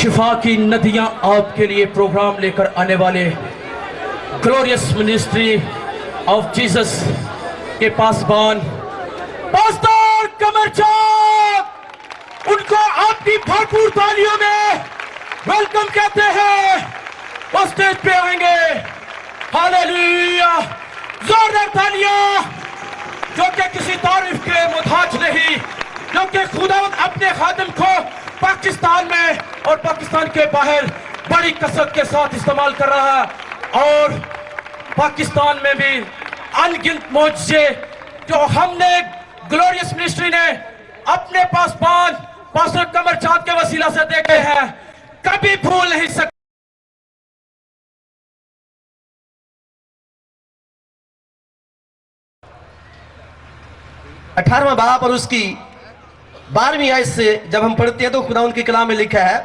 शिफा की नदियां आपके लिए प्रोग्राम लेकर आने वाले ग्लोरियस मिनिस्ट्री ऑफ जीसस के पासबान पास्टर कमर चांद, उनको आपकी भरपूर तालियों में वेलकम कहते हैं। वो स्टेज पे आएंगे। हालेलुया, जोरदार तालियां, जो कि किसी तारीफ के मुताज नहीं, जो कि खुदावंद अपने खादिम को पाकिस्तान में और पाकिस्तान के बाहर बड़ी कसरत के साथ इस्तेमाल कर रहा है। और पाकिस्तान में भी अनगिनत मौजज़े जो हमने ग्लोरियस मिनिस्ट्री ने अपने पासबान पास्टर कमर चांद के वसीला से देखे हैं, कभी भूल नहीं सकते। 18वां बाब और उसकी 12वीं आयत से जब हम पढ़ते हैं तो खुदा उनके कलाम में लिखा है,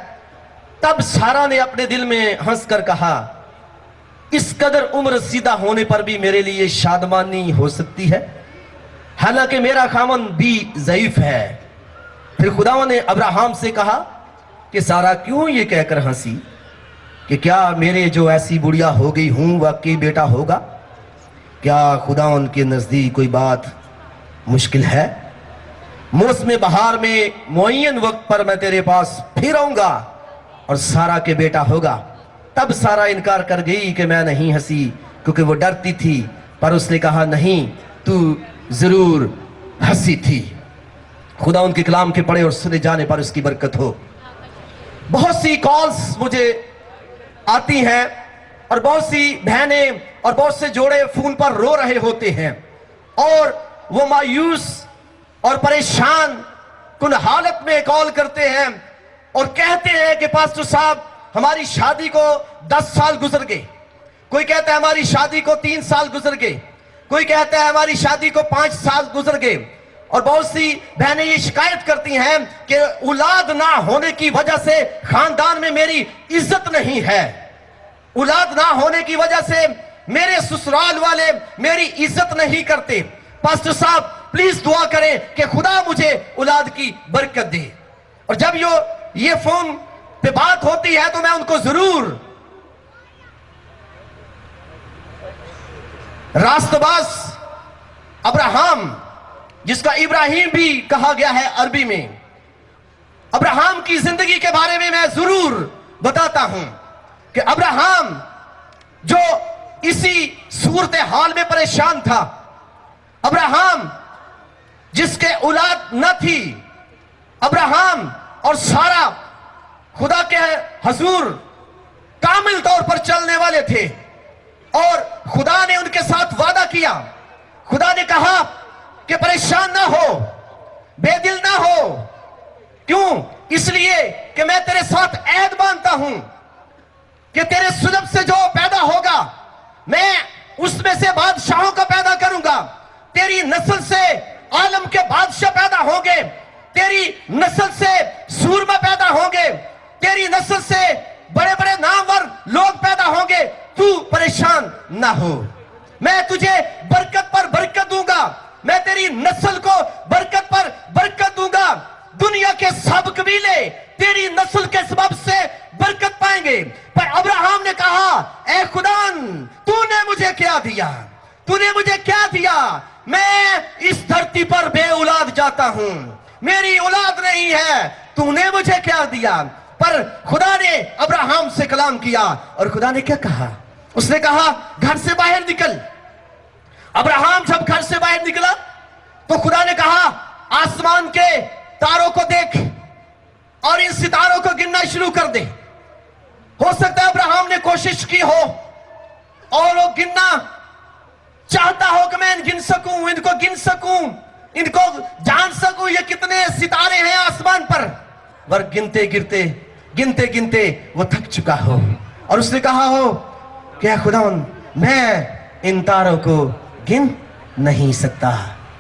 तब सारा ने अपने दिल में हंसकर कहा, इस कदर उम्र सीधा होने पर भी मेरे लिए शादमानी हो सकती है, हालांकि मेरा खामन भी ज़ईफ है। फिर खुदा ने अब्राहम से कहा कि सारा क्यों ये कहकर हंसी कि क्या मेरे जो ऐसी बुढ़िया हो गई हूं वाकई बेटा होगा? क्या खुदा के नजदीक कोई बात मुश्किल है? मौसम बहार में मुअय्यन वक्त पर मैं तेरे पास फिर आऊंगा और सारा के बेटा होगा। तब सारा इनकार कर गई कि मैं नहीं हंसी, क्योंकि वो डरती थी, पर उसने कहा नहीं, तू जरूर हंसी थी। खुदा उनके कलाम के पढ़े और सुने जाने पर उसकी बरकत हो। बहुत सी कॉल्स मुझे आती हैं और बहुत सी बहनें और बहुत से जोड़े फोन पर रो रहे होते हैं और वो मायूस और परेशान कुन हालत में कॉल करते हैं और कहते हैं कि पास्टर साहब हमारी शादी को 10 साल गुजर गए, कोई कहता है हमारी शादी को 3 साल गुजर गए, कोई कहता है हमारी शादी को 5 साल गुजर गए। और बहुत सी बहनें ये शिकायत करती हैं कि औलाद ना होने की वजह से खानदान में मेरी इज्जत नहीं है, औलाद ना होने की वजह से मेरे ससुराल वाले मेरी इज्जत नहीं करते। पास्टर साहब प्लीज दुआ करें कि खुदा मुझे औलाद की बरकत दे। और जब ये फोन पे बात होती है तो मैं उनको जरूर रास्तबाज अब्राहम, जिसका इब्राहिम भी कहा गया है अरबी में, अब्राहम की जिंदगी के बारे में मैं जरूर बताता हूं कि अब्राहम जो इसी सूरत हाल में परेशान था, अब्राहम जिसके औलाद न थी, अब्राहम और सारा खुदा के हजूर कामिल तौर पर चलने वाले थे और खुदा ने उनके साथ वादा किया। खुदा ने कहा कि परेशान ना हो, बेदिल ना हो। क्यों? इसलिए कि मैं तेरे साथ ऐद बांधता हूं कि तेरे सुलभ से जो पैदा होगा मैं उसमें से बादशाहों को पैदा करूंगा, तेरी नस्ल से आलम के बादशाह पैदा होंगे, तेरी नस्ल से सूरमा पैदा होंगे, तेरी नस्ल से बड़े बड़े नामवर लोग पैदा होंगे। तू परेशान ना हो, मैं तुझे बरकत पर बरकत दूंगा, मैं तेरी नस्ल को बरकत पर बरकत दूंगा। दुनिया के सब कबीले तेरी नस्ल के सबब से बरकत पाएंगे। पर अब्राहम ने कहा, ऐ खुदान तूने मुझे क्या दिया, तूने मुझे क्या दिया? मैं इस धरती पर बे औलाद जाता हूं, मेरी औलाद नहीं है, तूने मुझे क्या दिया? पर खुदा ने अब्राहम से कलाम किया और खुदा ने क्या कहा? उसने कहा घर से बाहर निकल। अब्राहम जब घर से बाहर निकला तो खुदा ने कहा आसमान के तारों को देख और इन सितारों को गिनना शुरू कर दे। हो सकता है अब्राहम ने कोशिश की हो और वो गिनना चाहता हो कि मैं गिन सकूं, इनको गिन सकूं, इनको जान सकूं ये कितने सितारे हैं आसमान पर। पर गिनते गिनते गिनते गिनते वो थक चुका हो और उसने कहा हो कि खुदा मैं इन तारों को गिन नहीं सकता।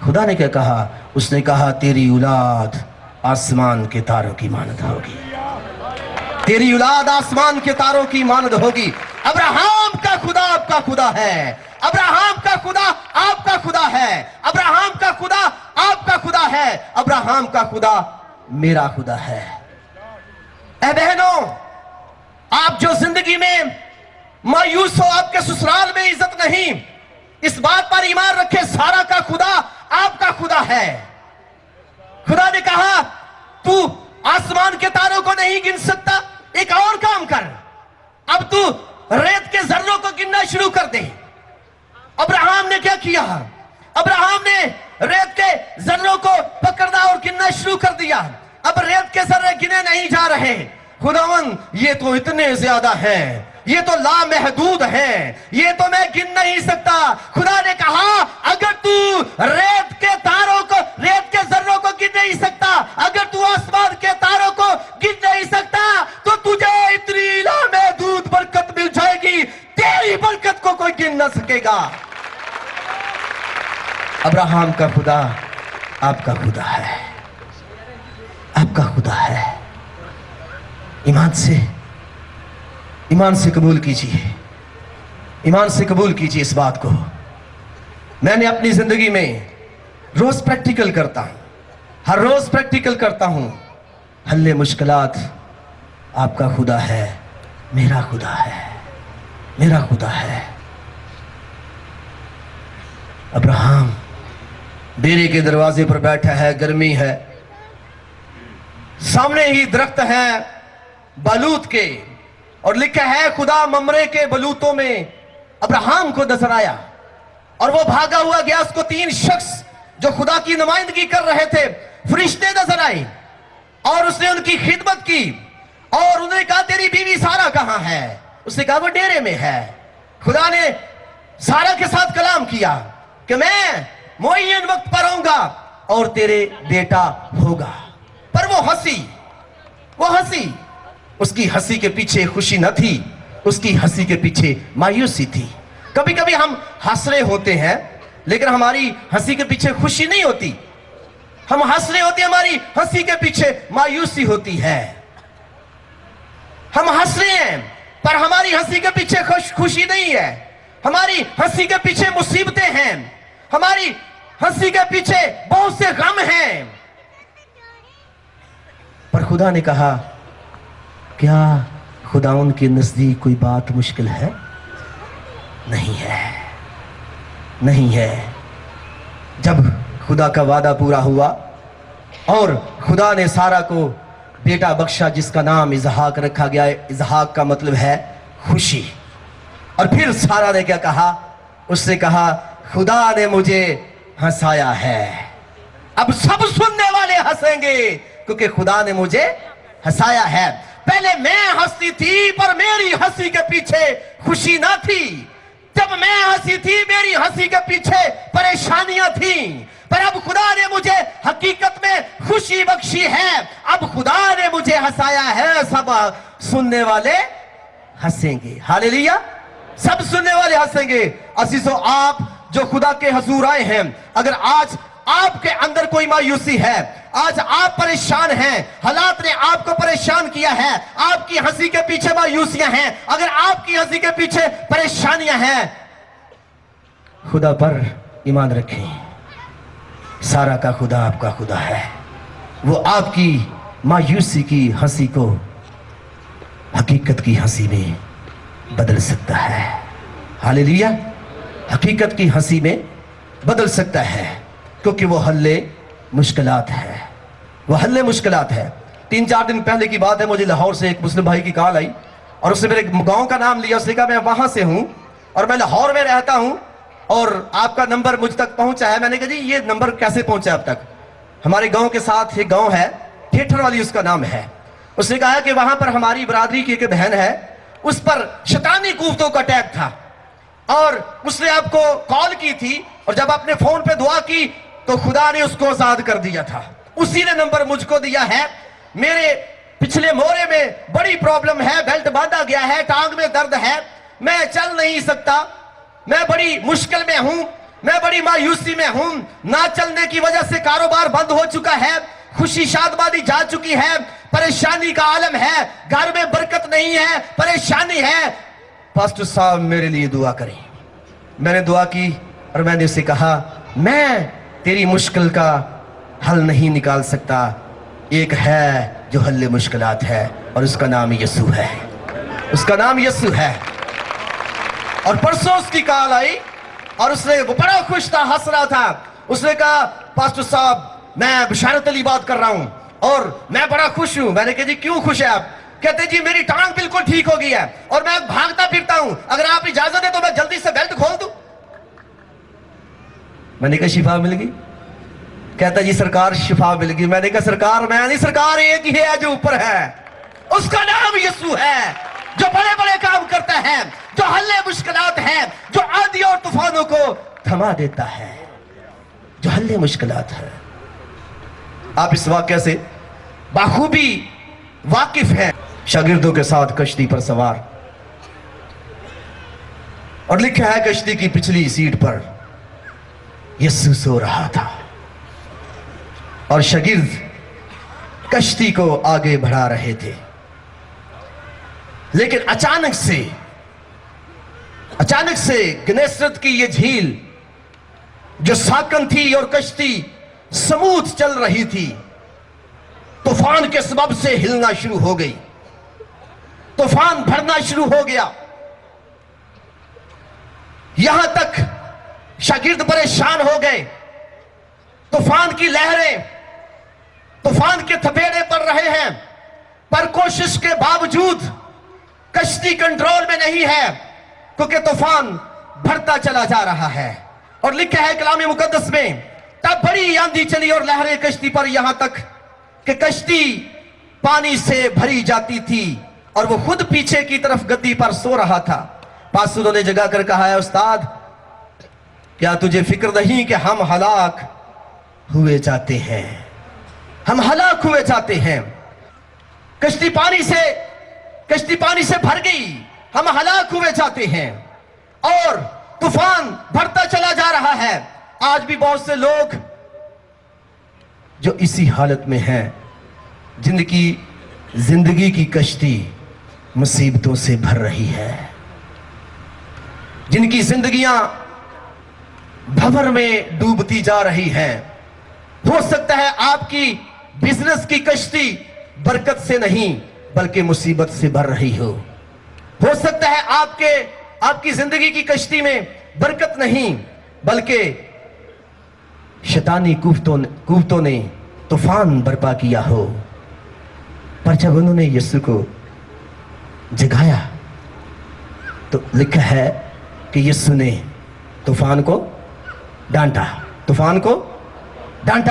खुदा ने क्या कहा? उसने कहा तेरी औलाद आसमान के तारों की मानद होगी, तेरी औलाद आसमान के तारों की मानद होगी। अब्राहम का खुदा आपका खुदा है, अब्राहम का खुदा आपका खुदा है, अब्राहम का खुदा आपका खुदा है, अब्राहम का खुदा मेरा खुदा है। ऐ बहनों आप जो जिंदगी में मायूस हो, आपके ससुराल में इज्जत नहीं, इस बात पर ईमान रखे, सारा का खुदा आपका खुदा है। खुदा ने कहा तू आसमान के तारों को नहीं गिन सकता, एक और काम कर, अब तू रेत के जर्रों को गिनना शुरू कर दे। अब्राहम ने क्या किया? अब्राहम ने रेत के जर्रों को पकड़ना और गिनना शुरू कर दिया। अब रेत के जर्रे गिने नहीं जा रहे। खुदावन ये तो इतने ज्यादा हैं, ये तो लामहदूद हैं, ये तो मैं गिन नहीं सकता। खुदा ने कहा अगर तू रेत के तारों को, रेत के जर्रों को गिन नहीं सकता, अगर तू आसमान के तारों को गिन नहीं सकता, तो तुझे इतनी लामहदूद बरकत मिल जाएगी, तेरी बरकत को कोई गिन ना सकेगा। अब्राहम का खुदा आपका खुदा है, आपका खुदा है। ईमान से कबूल कीजिए, ईमान से कबूल कीजिए इस बात को। मैंने अपनी जिंदगी में रोज प्रैक्टिकल करता हूं, हर रोज प्रैक्टिकल करता हूं। हल्ले मुश्किलात आपका खुदा है, मेरा खुदा है, मेरा खुदा है। अब्राहम डेरे के दरवाजे पर बैठा है, गर्मी है, सामने ही दरख्त है बलूत के, और लिखा है खुदा ममरे के बलूतों में अब्राहम को नजर आया, और वो भागा हुआ गया। उसको 3 शख्स जो खुदा की नुमाइंदगी कर रहे थे, फरिश्ते नजर आए, और उसने उनकी खिदमत की, और उन्होंने कहा तेरी बीवी सारा कहां है? उसने कहा वो डेरे में है। खुदा ने सारा के साथ कलाम किया कि मैं मुअय्यन वक्त पर आऊंगा और तेरे बेटा होगा। पर वो हंसी, उसकी हंसी के पीछे खुशी न थी, उसकी हंसी के पीछे मायूसी थी। कभी कभी हम हंस रहे होते हैं, लेकिन हमारी हंसी के पीछे खुशी नहीं होती। हम हंस रहे होते हैं, हमारी हंसी के पीछे मायूसी होती है। हम हंस रहे हैं, पर हमारी हंसी के पीछे खुशी नहीं है। हमारी हंसी के पीछे मुसीबतें हैं, हमारी हंसी के पीछे बहुत से गम हैं। पर खुदा ने कहा क्या खुदाउन के नजदीक कोई बात मुश्किल है? नहीं है, नहीं है। जब खुदा का वादा पूरा हुआ और खुदा ने सारा को बेटा बख्शा, जिसका नाम इजहाक रखा गया है। इजहाक का मतलब है खुशी। और फिर सारा ने क्या कहा? उससे कहा खुदा ने मुझे हंसाया है। अब सब सुनने वाले हंसेंगे, क्योंकि खुदा ने मुझे हंसाया है। पहले मैं हंसती थी, पर मेरी हंसी के पीछे खुशी ना थी। जब मैं हंसी थी, मेरी हंसी के पीछे परेशानियां थी। पर अब खुदा ने मुझे हकीकत में खुशी बख्शी है। अब खुदा ने मुझे हंसाया है, सब सुनने वाले हंसेंगे। हालेलुया, सब सुनने वाले हंसेंगे। अजीजों, आप जो खुदा के हुजूर आए हैं, अगर आज आपके अंदर कोई मायूसी है, आज आप परेशान हैं, हालात ने आपको परेशान किया है, आपकी हंसी के पीछे मायूसियां हैं, अगर आपकी हंसी के पीछे परेशानियां हैं, खुदा पर ईमान रखें। सारा का खुदा आपका खुदा है। वो आपकी मायूसी की हंसी को हकीकत की हंसी में बदल सकता है। हालेलुया, हकीकत की हंसी में बदल सकता है, क्योंकि वो हल्ले मुश्किलात है। वो हल्ले मुश्किलात है। 3-4 दिन पहले की बात है, मुझे लाहौर से एक मुस्लिम भाई की कॉल आई, और उसने मेरे गांव का नाम लिया। उसने कहा मैं वहां से हूं और मैं लाहौर में रहता हूं, और आपका नंबर मुझ तक पहुंचा है। मैंने कहा जी ये नंबर कैसे पहुंचा अब तक? हमारे गांव के साथ एक गांव है, थिएटर वाली उसका नाम है। उसने कहा कि वहां पर हमारी बरादरी की एक बहन है, उस पर शैतानी कुव्वतों का अटैक था, और उसने आपको कॉल की थी, और जब आपने फोन पे दुआ की तो खुदा ने उसको आजाद कर दिया था। उसी ने नंबर मुझको दिया है। मेरे पिछले मोरे में बड़ी प्रॉब्लम है, बेल्ट बांधा गया है, टांग में दर्द है, मैं चल नहीं सकता, मैं बड़ी मुश्किल में हूं, मैं बड़ी मायूसी में हूं। ना चलने की वजह से कारोबार बंद हो चुका है, खुशी शादबादी जा चुकी है, परेशानी का आलम है, घर में बरकत नहीं है, परेशानी है। पास्टर साहब मेरे लिए दुआ करें। मैंने दुआ की और मैंने उसे कहा मैं तेरी मुश्किल का हल नहीं निकाल सकता, एक है जो हल्ले मुश्किलात है, और उसका नाम यीशु है। उसका नाम यीशु है। और परसों उसकी कॉल आई और उसने वो बड़ा खुश था, हंस रहा था। उसने कहा पास्टर साहब मैं बशारत अली बात कर रहा हूं और मैं बड़ा खुश हूं। मैंने कहा जी क्यों खुश है आप? कहते जी मेरी टांग बिल्कुल ठीक हो गई है और मैं भागता फिरता हूं, अगर आप इजाजत है तो मैं जल्दी से बेल्ट खोल दूं। मैंने कहा शिफा मिल गई? कहता जी सरकार शिफा मिल गई। मैंने कहा सरकार मैं नहीं, सरकार एक ही है जो ऊपर है, उसका नाम यीशु है, जो बड़े बड़े काम करता है, जो हल्ले मुश्किलात है, जो आंधी और तूफानों को थमा देता है, जो हल्ले मुश्किलात है। आप इस वाक्य से बाखूबी वाकिफ हैं। शागिर्दों के साथ कश्ती पर सवार और लिखा है कश्ती की पिछली सीट पर यीशु सो रहा था और शागिर्द कश्ती को आगे बढ़ा रहे थे। लेकिन अचानक से गनेसरत की ये झील जो साकन थी और कश्ती स्मूथ चल रही थी, तूफान के सबब से हिलना शुरू हो गई, तूफान भरना शुरू हो गया। यहां तक शागिर्द परेशान हो गए। तूफान की लहरें तूफान के थपेड़े पड़ रहे हैं, पर कोशिश के बावजूद कश्ती कंट्रोल में नहीं है क्योंकि तूफान बढ़ता चला जा रहा है। और लिखा है कलाम मुकद्दस में तब बड़ी आंधी चली और लहरें कश्ती पर, यहां तक कि कश्ती पानी से भरी जाती थी और वो खुद पीछे की तरफ गद्दी पर सो रहा था। पास्टरों ने जगा कर कहा है उस्ताद क्या तुझे फिक्र नहीं कि हम हलाक हुए जाते हैं, हम हलाक हुए जाते हैं। कश्ती पानी से भर गई, हम हलाक हुए जाते हैं और तूफान बढ़ता चला जा रहा है। आज भी बहुत से लोग जो इसी हालत में हैं, जिनकी जिंदगी की कश्ती मुसीबतों से भर रही है, जिनकी जिंदगियां भंवर में डूबती जा रही हैं। हो सकता है आपकी बिजनेस की कश्ती बरकत से नहीं बल्कि मुसीबत से भर रही हो सकता है आपकी जिंदगी की कश्ती में बरकत नहीं बल्कि शैतानी कुफ्तों ने तूफान बर्पा किया हो। पर जब उन्होंने यीशु को जगाया तो लिखा है कि यीशु ने तूफान को डांटा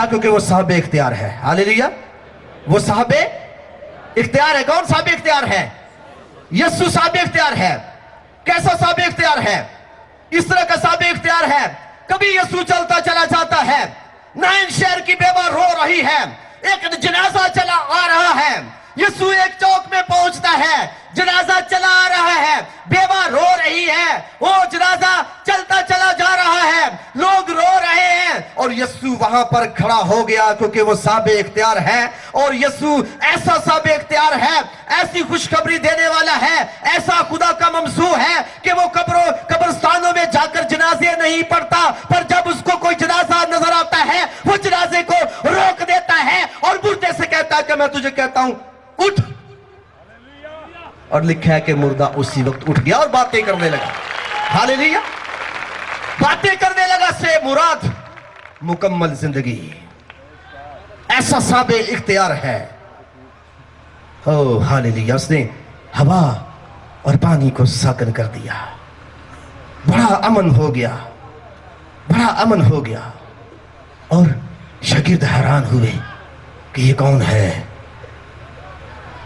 क्योंकि वो साहब इख्तियार है। हालेलुया, वो साहब इख्तियार है। कौन साहब इख्तियार है? यीशु साहब इख्तियार है। कैसा साहब इख्तियार है? इस तरह का साहब इख्तियार है, कभी यीशु चलता चला जाता है, नाइन शहर की बेवा रो रही है, एक जनाजा चला आ रहा है, यीशु एक चौक में पहुंचता है, जनाजा चला आ रहा है, बेवा रो रही है, वो जनाजा चलता चला जा रहा है, लोग रो रहे हैं और यीशु वहां पर खड़ा हो गया क्योंकि वो साहब इख्तियार है। और यीशु ऐसा साहब इख्तियार है, ऐसी खुशखबरी देने वाला है, ऐसा खुदा का ममसू है कि वो कब्रिस्तानों में जाकर जनाजे नहीं पढ़ता, पर जब उसको कोई जनाजा नजर आता है वो जनाजे को रोक देता है और मुर्दे से कहता है कि मैं तुझे कहता हूं उठ। और लिखा है कि मुर्दा उसी वक्त उठ गया और बातें करने लगा। हालेलुया, बातें करने लगा से मुराद मुकम्मल जिंदगी। ऐसा साबे इख्तियार है। ओ हालेलुया, उसने हवा और पानी को साकन कर दिया। बड़ा अमन हो गया और शागिर्द हैरान हुए कि ये कौन है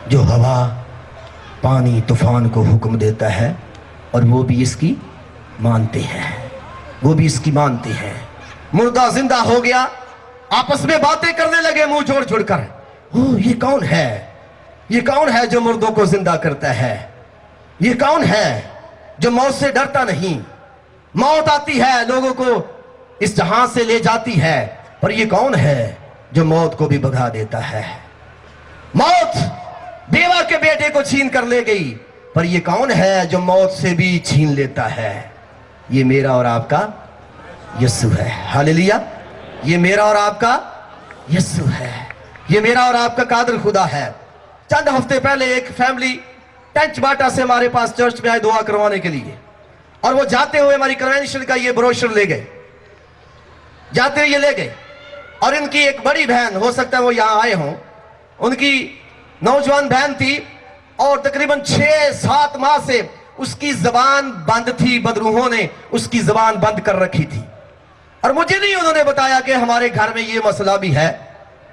जो हवा पानी तूफान को हुक्म देता है और वो भी इसकी मानते हैं। मुर्दा जिंदा हो गया, आपस में बातें करने लगे मुंह जोड़ जोड़ कर। ओ ये कौन है जो मुर्दों को जिंदा करता है? ये कौन है जो मौत से डरता नहीं? मौत आती है, लोगों को इस जहां से ले जाती है, पर ये कौन है जो मौत को भी भगा देता है? मौत बेवा के बेटे को छीन कर ले गई, पर ये कौन है जो मौत से भी छीन लेता है? ये मेरा और आपका यीशु है। हालेलुया, ये मेरा और आपका यीशु है। ये मेरा और आपका कादिर खुदा है। चंद हफ्ते पहले एक फैमिली टच बाटा से हमारे पास चर्च में आए दुआ करवाने के लिए, और वो जाते हुए हमारी कन्वेंशन का ये ब्रोशर ले गए, जाते हुए ये ले गए। और इनकी एक बड़ी बहन, हो सकता है वो यहां आए हों, उनकी नौजवान बहन थी और तकरीबन 6-7 माह से उसकी जबान बंद थी, बदरूहों ने उसकी जबान बंद कर रखी थी। और मुझे नहीं उन्होंने बताया कि हमारे घर में ये मसला भी है,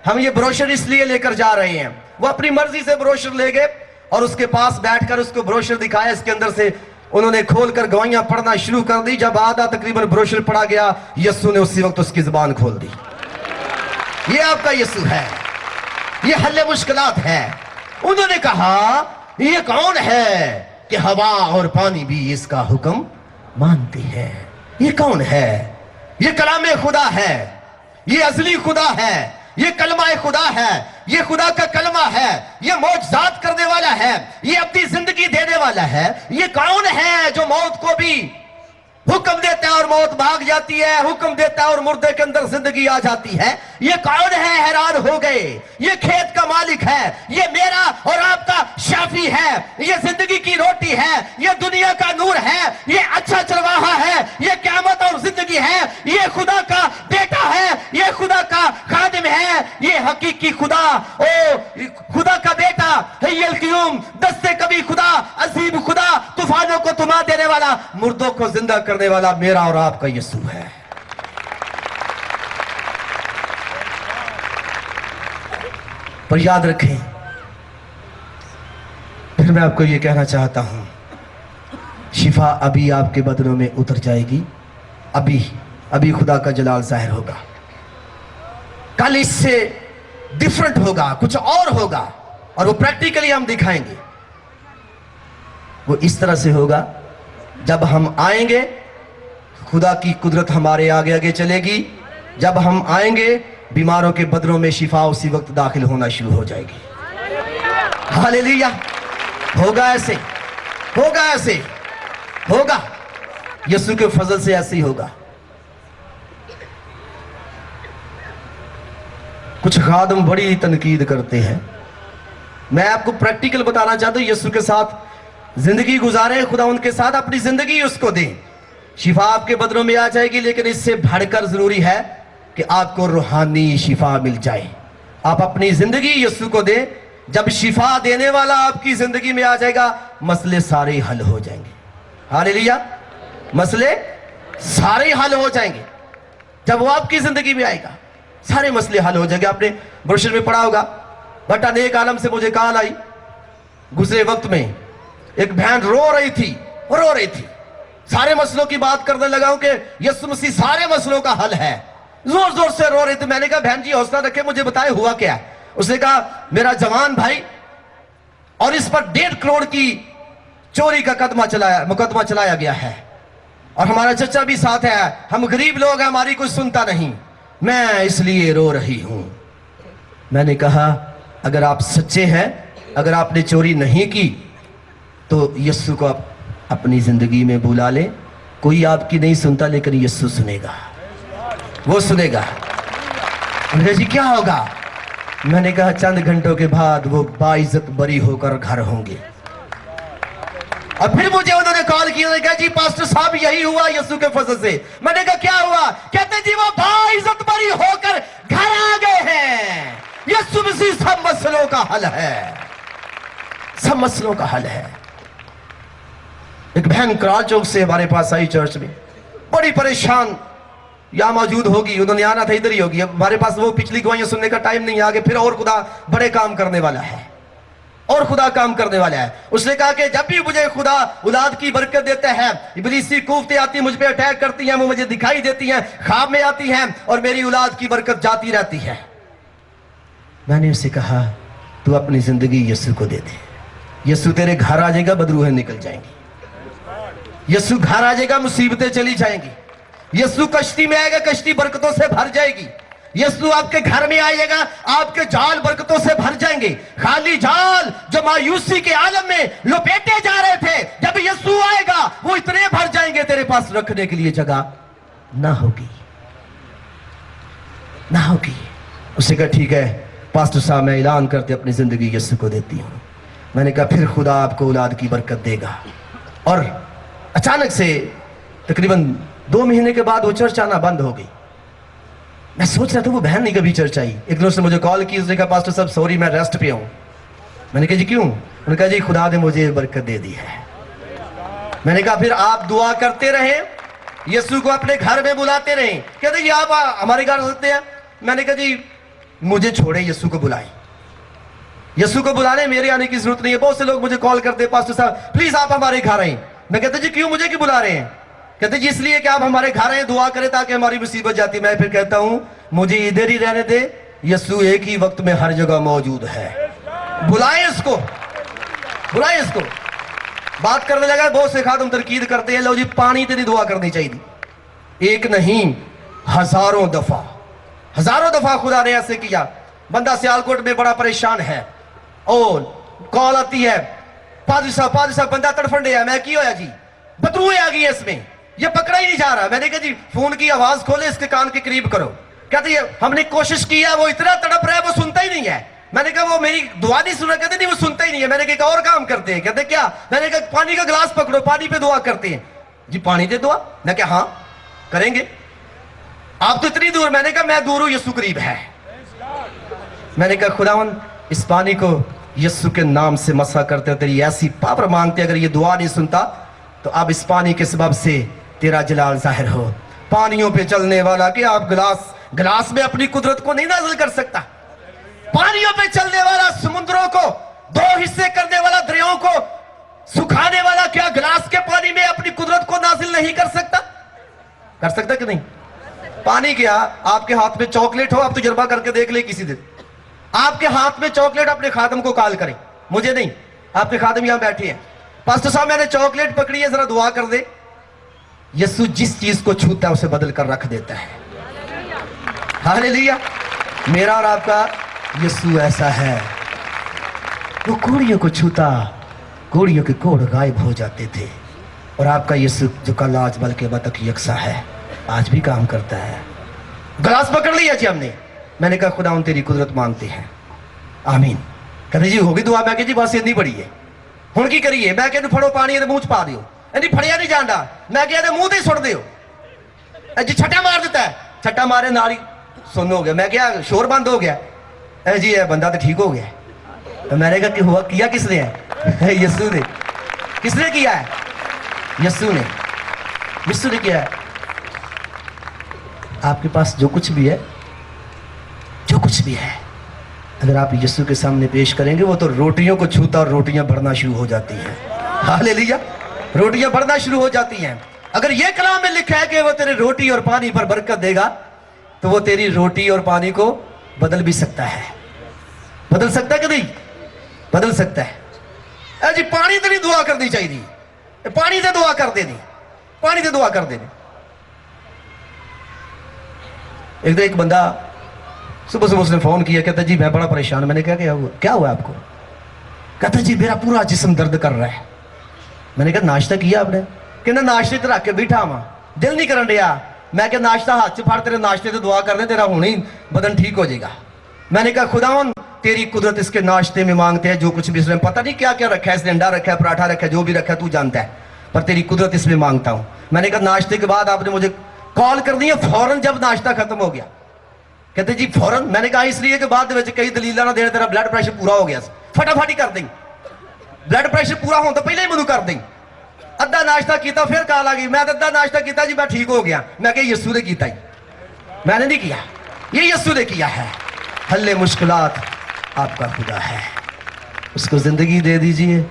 हम ये ब्रोशर इसलिए लेकर जा रहे हैं। वो अपनी मर्जी से ब्रोशर ले गए और उसके पास बैठकर उसको ब्रोशर दिखाया। इसके अंदर से उन्होंने खोलकर गवाहियां पढ़ना शुरू कर दी। जब आधा तकरीबन ब्रोशर पढ़ा गया, यीशु ने उसी वक्त उसकी जुबान खोल दी। ये आपका यीशु है, ये हल मुश्किलात है। उन्होंने कहा ये कौन है कि हवा और पानी भी इसका हुक्म मानती है? ये कौन है? ये कलामे खुदा है, ये अजली खुदा है, ये कलमा खुदा है, ये खुदा का कलमा है, ये मौजज़ात करने वाला है, ये अपनी जिंदगी देने वाला है। ये कौन है जो मौत को भी हुक्म देता है और मौत भाग जाती है, हुक्म देता है और मुर्दे के अंदर जिंदगी आ जाती है? ये कौन है? हैरान हो गए। ये खेत का मालिक है, ये मेरा और आपका शाफी है, ये जिंदगी की रोटी है, ये दुनिया का नूर है, ये अच्छा चरवाहा है, ये क़यामत और जिंदगी है, ये खुदा का बेटा है, ये खुदा का खादिम है, ये हकीकी खुदा, ओ खुदा का बेटा हय्युल क़य्यूम, दस्ते कभी खुदा, अजीम खुदा, तूफानों को थमा देने वाला, मुर्दों को जिंदा करने वाला मेरा और आपका यीशु है। पर याद रखें, फिर मैं आपको यह कहना चाहता हूं, शिफा अभी आपके बदनों में उतर जाएगी, अभी खुदा का जलाल जाहिर होगा। कल इससे डिफरेंट होगा, कुछ और होगा, और वो प्रैक्टिकली हम दिखाएंगे। वो इस तरह से होगा, जब हम आएंगे खुदा की कुदरत हमारे आगे आगे चलेगी। जब हम आएंगे बीमारों के बदनों में शिफा उसी वक्त दाखिल होना शुरू हो जाएगी। हालेलुया। होगा ऐसे, होगा ऐसे, होगा। यीशु के फजल से ऐसे ही होगा। कुछ खादम बड़ी तनकीद करते हैं, मैं आपको प्रैक्टिकल बताना चाहता हूं। यीशु के साथ जिंदगी गुजारे, खुदा उनके साथ अपनी जिंदगी उसको दे, शिफा आपके बदनों में आ जाएगी। लेकिन इससे बढ़कर जरूरी है कि आपको रूहानी शिफा मिल जाए। आप अपनी जिंदगी यीशु को दे। जब शिफा देने वाला आपकी जिंदगी में आ जाएगा, मसले सारे हल हो जाएंगे। हालेलुया। मसले सारे हल हो जाएंगे जब वो आपकी जिंदगी में आएगा, सारे मसले हल हो जाएंगे। आपने ब्रोशर में पढ़ा होगा, बट नेक आलम से मुझे कॉल आई गुजरे वक्त में, एक बहन रो रही थी, सारे मसलों की बात करने लगा हूं कि यीशु मसीह सारे मसलों का हल है। जोर जोर से रो रही थी। मैंने कहा बहन जी हौसला रखे, मुझे बताए हुआ क्या है। उसने कहा मेरा जवान भाई, और इस पर 1.5 करोड़ की चोरी का मुकदमा चलाया गया है, और हमारा चचा भी साथ है, हम गरीब लोग हैं, हमारी कुछ सुनता नहीं, मैं इसलिए रो रही हूं। मैंने कहा अगर आप सच्चे हैं, अगर आपने चोरी नहीं की, तो यीशु को आप अपनी जिंदगी में बुला ले। कोई आपकी नहीं सुनता, लेकिन यीशु सुनेगा, वो सुनेगा। जी क्या होगा? मैंने कहा चंद घंटों के बाद वो बाइज्जत बरी होकर घर होंगे। और फिर मुझे उन्होंने कॉल किया, उन्होंने कहा जी पास्टर साहब यही हुआ यीशु के फजल से। मैंने कहा क्या हुआ? कहते जी वो बाइज्जत बरी होकर घर आ गए हैं। यीशु मसीह सब मसलों का हल है, सब मसलों का हल है। एक बहन कराल चौक से हमारे पास आई चर्च में, बड़ी परेशान, यहां मौजूद होगी, उन्होंने आना था, इधर ही होगी। अब हमारे पास वो पिछली गवाहियां सुनने का टाइम नहीं, आगे फिर और खुदा बड़े काम करने वाला है, और खुदा काम करने वाला है। उसने कहा कि जब भी मुझे खुदा औलाद की बरकत देता है, इब्लीसी कुफ्तें आती मुझ पे अटैक करती हैं, वो मुझे दिखाई देती हैं, ख्वाब में आती हैं, और मेरी औलाद की बरकत जाती रहती है। मैंने उससे कहा तू अपनी जिंदगी यीशु को दे दे, यीशु तेरे घर आ जाएगा, बदरूहें निकल जाएंगी। यीशु घर आ जाएगा, मुसीबतें चली जाएंगी। यीशु कश्ती में आएगा, कश्ती बरकतों से भर जाएगी। यीशु आपके घर में आएगा, आपके जाल बरकतों से भर जाएंगे। खाली जाल जो मायूसी के आलम में लपेटे जा रहे थे, जब यीशु आएगा वो इतने भर जाएंगे, तेरे पास रखने के लिए जगह ना होगी, ना होगी। उसने कहा ठीक है पास्टर साहब, मैं ऐलान करते अपनी जिंदगी यीशु को देती हूं। میں نے کہا پھر خدا آپ کو اولاد کی برکت دے گا. اور اچانک سے تقریباً 2 مہینے کے بعد وہ چرچ آنا بند ہو گئی. میں سوچ رہا تھا وہ بہن نہیں کبھی چرچ آئی. ایک دن اس نے مجھے کال کی, اس نے کہا پاسٹر صاحب سوری میں ریسٹ پہ ہوں. میں نے کہا جی کیوں؟ انہوں نے کہا جی خدا نے مجھے برکت دے دی ہے. میں نے کہا پھر آپ دعا کرتے رہیں, یسوع کو اپنے گھر میں بلاتے رہیں. کہتے جی آپ ہمارے گھر آ سکتے ہیں. میں نے کہا جی مجھے چھوڑے, یسوع کو بلائیں. یسوع کو بلانے میرے آنے کی ضرورت نہیں ہے. بہت سے لوگ مجھے کال کرتے پاسٹر صاحب پلیز آپ ہمارے گھر آئیں. میں کہتا جی کیوں, مجھے کیوں بلا رہے ہیں؟ کہتے جی اس لیے کہ آپ ہمارے گھر آئیں, دعا کریں تاکہ ہماری مصیبت جاتی. میں پھر کہتا ہوں مجھے ادھر ہی رہنے دے, یسوع ایک ہی وقت میں ہر جگہ موجود ہے. بلائیں اس کو, بلائیں اس کو. بات کرنے لگا, بہت سے خادم تنقید کرتے ہیں لو جی پانی تیری دعا کرنی چاہیے. ایک نہیں ہزاروں دفعہ خدا نے ایسے کیا. بندہ سیالکوٹ میں بڑا پریشان ہے اور کال آتی ہے پادری صاحب بندہ تڑفن دیا. میں کی ہویا جی بدروئے آ گئی ہے اس میں, یہ پکڑا ہی نہیں جا رہا. میں نے کہا جی فون کی آواز کھولے, اس کے کان کے قریب کرو. کہتے ہیں ہم نے کوشش کیا, وہ اتنا تڑپ رہا ہے وہ سنتا ہی نہیں ہے. میں نے کہا وہ میری دعا نہیں سن رہا. کہتے نہیں وہ سنتا ہی نہیں ہے. میں نے کہا اور کام کرتے ہیں. کہتے کیا؟ میں نے کہا پانی کا گلاس پکڑو, پانی پہ دعا کرتے ہیں. جی پانی دے دعا؟ میں کہا ہاں کریں گے. آپ تو اتنی دور. میں نے کہا میں دور ہوں, یسوع قریب ہے. میں نے کہا خداوند اس پانی کو یسوع کے نام سے مسح کرتے ہو, تیری ایسی پاور مانگتے, اگر یہ دعا نہیں سنتا تو اب اس پانی کے سبب سے تیرا جلال ظاہر ہو. پانیوں پہ چلنے والا کہ آپ گلاس میں اپنی قدرت کو نہیں نازل کر سکتا. پانیوں پہ چلنے والا, سمندروں کو 2 حصے کرنے والا, دریاؤں کو سکھانے والا, کیا گلاس کے پانی میں اپنی قدرت کو نازل نہیں کر سکتا؟ کر سکتا کہ نہیں؟ پانی کیا, آپ کے ہاتھ میں چاکلیٹ ہو, آپ تجربہ کر کے دیکھ لیں کسی دن. آپ کے ہاتھ میں چاکلیٹ, اپنے خادم کو کال کریں, مجھے نہیں, آپ کے خادم یہاں بیٹھے ہیں. پاسٹر صاحب میں نے چاکلیٹ پکڑی ہے, ذرا دعا کر دے. یسوع جس چیز کو چھوتا ہے اسے بدل کر رکھ دیتا ہے. ہاللیلویا. میرا اور آپ کا یسوع ایسا ہے, وہ کوڑیوں کو چھوتا, کوڑیوں کے کوڑ غائب ہو جاتے تھے. اور آپ کا یسوع جو کل آج بلکہ بتک یکساں ہے, آج بھی کام کرتا ہے. گلاس پکڑ لیا جی ہم نے. میں نے کہا خدا ان تیری قدرت مانگتے ہیں, آمین. کہتے جی ہوگی دعا. میں کہ جی بس اتنی بڑی ہے, ہن کی کریے؟ میں کہ پھڑو پانی منہ چ پا دیو. نہیں پھڑیا نہیں جاندا. میں کہ منہ تے سٹ دیو. جی چھٹا مار دیتا ہے, چھٹا مارے ناری سن ہو گیا. میں کیا شور بند ہو گیا. جی یہ بندہ تو ٹھیک ہو گیا. تو میں نے کہا کہ ہوا کیا کس نے ہے؟ یسوع نے. کس نے کیا ہے؟ یسوع نے. یسوع نے کیا ہے. آپ کے پاس جو کچھ بھی ہے, جو کچھ بھی ہے, اگر آپ یسوع کے سامنے پیش کریں گے, وہ تو روٹیوں کو چھوتا اور روٹیاں بڑھنا شروع ہو جاتی ہیں. ہاللیلویا. روٹیاں بڑھنا شروع ہو جاتی ہیں. اگر یہ کلام میں لکھا ہے کہ وہ تیرے روٹی اور پانی پر برکت دے گا, تو وہ تیری روٹی اور پانی کو بدل بھی سکتا ہے. بدل سکتا ہے کہ نہیں؟ بدل سکتا ہے. جی پانی تیری دعا کرنی چاہیے, پانی سے دعا کر دینی, پانی سے دعا کر دینی. ایک بندہ صبح اس نے فون کیا, کہتا جی میں بڑا پریشان. میں نے کہا کیا ہوا آپ کو؟ کہتا جی میرا پورا جسم درد کر رہا ہے. میں نے کہا ناشتہ کیا آپ نے؟ کہنا ناشتے تے رکھ کے بیٹھا ہاں, دل نہیں کرن دیا. میں کہ ناشتہ ہاتھ سے پھڑ, تیرے ناشتے سے دعا کر دے, تیرا ہونے ہی بدن ٹھیک ہو جائے گا. میں نے کہا خداوند تیری قدرت اس کے ناشتے میں مانگتے ہیں, جو کچھ بھی اس نے پتہ نہیں کیا کیا رکھا ہے, اس نے انڈا رکھا ہے, پراٹھا رکھا ہے, جو بھی رکھا ہے تو جانتا ہے, پر تیری قدرت اس میں مانگتا ہوں. میں نے کہا ناشتے کے بعد آپ نے مجھے کال کر دی ہے فوراً جب ناشتہ ختم ہو گیا. کہتے جی فوراً. میں نے کہا اس لیے کہ بعد میں کئی دلیل نہ دین, تیرا بلڈ پریشر پورا ہو گیا, فٹافٹ ہی کر دیں. بلڈ پریشر پورا ہونے تو پہلے ہی منو کر دیں. ادھا ناشتہ کیتا, پھر کال آ گئی, میں ادھا ناشتہ کیتا جی میں ٹھیک ہو گیا. میں کہ یسوع نے کیتا ہی, میں نے نہیں کیا, یہ یسوع نے کیا ہے. حل مشکلات آپ کا خدا ہے, اس کو زندگی دے دیجئے,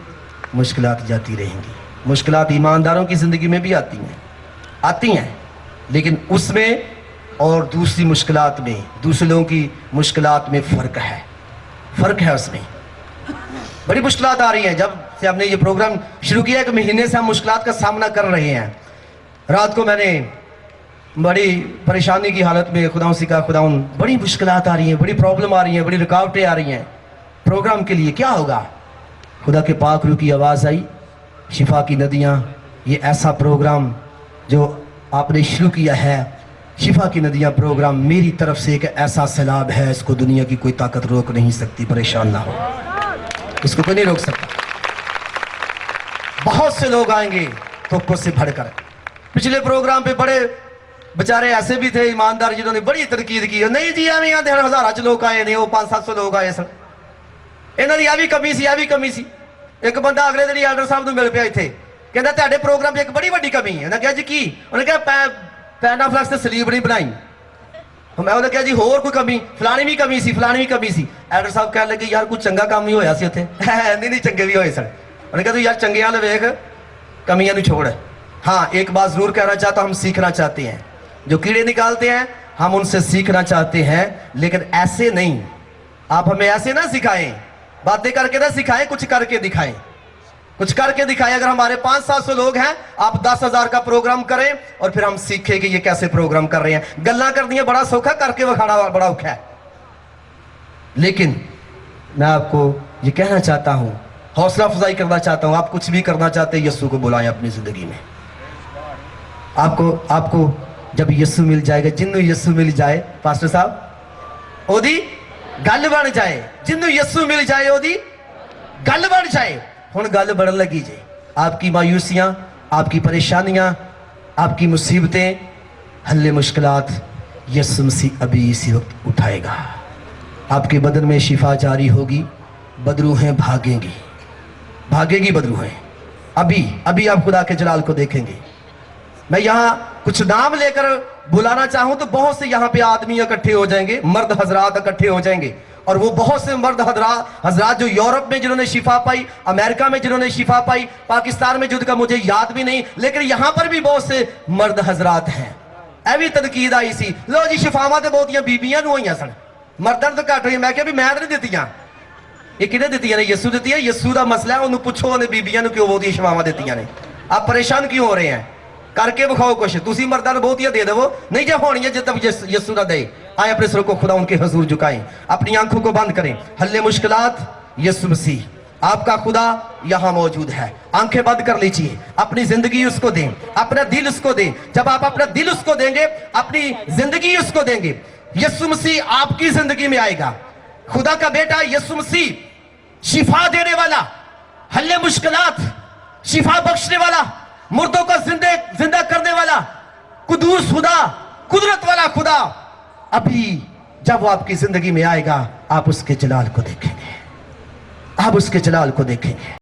مشکلات جاتی رہیں گی. مشکلات ایمانداروں کی زندگی میں بھی آتی ہیں, لیکن اس میں اور دوسری مشکلات میں, دوسرے لوگوں کی مشکلات میں فرق ہے اس میں. بڑی مشکلات آ رہی ہیں. جب سے ہم نے یہ پروگرام شروع کیا ہے کہ مہینے سے ہم مشکلات کا سامنا کر رہے ہیں. رات کو میں نے بڑی پریشانی کی حالت میں خداؤں سے کہا خداؤں بڑی مشکلات آ رہی ہیں, بڑی پرابلم آ رہی ہیں, بڑی رکاوٹیں آ رہی ہیں, پروگرام کے لیے کیا ہوگا؟ خدا کے پاک روح کی آواز آئی, شفا کی ندیاں, یہ ایسا پروگرام جو آپ نے شروع کیا ہے, شفا کی ندیاں پروگرام میری طرف سے ایک ایسا سیلاب ہے, اس کو دنیا کی کوئی طاقت روک نہیں سکتی. پریشان نہ ہو. इसको कोई नहीं रोक सकता। बहुत से लोग आएंगे तोपों से भड़कर। पिछले प्रोग्राम पे बड़े बेचारे ऐसे भी थे ईमानदार जिन्होंने बड़ी तनकीद की, नहीं जी ਐਵੇਂ ਆਂਦੇ ਹਨ ਹਜ਼ਾਰਾਂ ਚ ਲੋਕ ਆਏ ਨੇ, ਉਹ 500-700 ਲੋਕ ਆਏ ਸਨ, ਇਹਨਾਂ ਦੀ ਆ ਵੀ ਕਮੀ ਸੀ, ਆ ਵੀ ਕਮੀ ਸੀ। ਇੱਕ ਬੰਦਾ ਅਗਲੇ ਦਿਨ ਐਲਡਰ ਸਾਹਿਬ ਨੂੰ ਮਿਲ ਪਿਆ ਇੱਥੇ, ਕਹਿੰਦਾ ਤੁਹਾਡੇ ਪ੍ਰੋਗਰਾਮ 'ਚ ਇੱਕ ਬੜੀ ਵੱਡੀ ਕਮੀ ਹੈ। ਉਹਨੇ ਕਿਹਾ ਜੀ ਕੀ? ਉਹਨੇ ਕਿਹਾ ਪੈਨਾਫਲੈਕਸ ਤੇ ਸਲੀਬ ਨਹੀਂ ਬਣਾਈ। ਮੈਂ ਉਹਨੇ ਕਿਹਾ ਜੀ ਹੋਰ ਕੋਈ ਕਮੀ? ਫਲਾਣੀ ਵੀ ਕਮੀ ਸੀ, ਫਲਾਣੀ ਵੀ ਕਮੀ ਸੀ। ਐਲਡਰ ਸਾਹਿਬ ਕਹਿਣ ਲੱਗੇ ਯਾਰ ਕੋਈ ਚੰਗਾ ਕੰਮ ਹੀ ਹੋਇਆ ਸੀ ਉੱਥੇ। ਨਹੀਂ ਚੰਗੇ ਵੀ ਹੋਏ ਸਨ। ਉਹਨੇ ਕਿਹਾ ਤੂੰ ਯਾਰ ਚੰਗਿਆਂ ਵੱਲ ਵੇਖ, कमियां नहीं छोड़। हाँ, एक बात जरूर कहना चाहता हूं, हम सीखना चाहते हैं, जो कीड़े निकालते हैं हम उनसे सीखना चाहते हैं, लेकिन ऐसे नहीं। आप हमें ऐसे ना सिखाएं, बातें करके ना सिखाएं, कुछ करके दिखाएं, कुछ करके दिखाएं। अगर हमारे 500-700 लोग हैं, आप 10,000 का प्रोग्राम करें और फिर हम सीखें कि ये कैसे प्रोग्राम कर रहे हैं। गल्ला कर दी बड़ा सौखा, करके वखाना बड़ा औखा है। लेकिन मैं आपको ये कहना चाहता हूं, हौसला अफजाई करना चाहता हूं, आप कुछ भी करना चाहते हैं यीशु को बुलाएं अपनी जिंदगी में। आपको जब यीशु मिल जाएगा, जिन्नू यीशु मिल जाए पास्टर साहब, ओदी गल बन जाए। जिन्नू यीशु मिल जाए ओदी गल बन जाए। हुण गल बढ़न लगी जे। आपकी मायूसियां, आपकी परेशानियां, आपकी मुसीबतें, हल्ले मुश्किलात यीशु मसीह अभी इसी वक्त उठाएगा। आपके बदन में शिफा जारी होगी, बदरूहें भागेंगी, भागेगी बदरूहें। अभी आप खुदा के जलाल को देखेंगे। मैं यहाँ कुछ नाम लेकर बुलाना चाहूं तो बहुत से यहाँ पे आदमी इकट्ठे हो जाएंगे, मर्द हजरात इकट्ठे हो जाएंगे। और वो बहुत से मर्द हजरात जो यूरोप में जिन्होंने शिफा पाई, अमेरिका में जिन्होंने शिफा पाई, पाकिस्तान में जिनका मुझे याद भी नहीं, लेकिन यहाँ पर भी बहुत से मर्द हजरात हैं। एवी तनकीद आई सी, लो जी शिफावां तो बहुतियां बीबियां नूं होईयां सन, मर्दां तो घट होई। मैं क्या भी मैं नहीं दित्तियां, ये किने दित्तियां ने? यीशु दित्ती है। यीशु का मसला है, उन्होंने पूछो उन्हें बीबियां नूं क्यों बहुतियां शिफावां दित्तियां ने। आप परेशान क्यों हो रहे हैं? करके विखाओ कुछ। तुसी मर्दां नूं बहुतियां दे देवो, नहीं जो होनी है जब तक यीशु ना दे। आए अपने सिर को खुदा उनके हुजूर झुकाएं, अपनी आंखों को बंद करें। हल्ले मुश्किलात, यीशु मसीह आपका खुदा यहां मौजूद है। आंखें बंद कर लीजिए, अपनी जिंदगी उसको दें, अपना दिल उसको दें। जब आप अपना दिल उसको देंगे, अपनी जिंदगी उसको देंगे, यीशु मसीह आपकी जिंदगी में आएगा। खुदा का बेटा यीशु मसीह शिफा देने वाला, हल्ले मुश्किलात शिफा बख्शने वाला, मुर्दों को जिंदा करने वाला, कुदूस खुदा, कुदरत वाला खुदा, अभी जब वो आपकी जिंदगी में आएगा, आप उसके जलाल को देखेंगे, आप उसके जलाल को देखेंगे।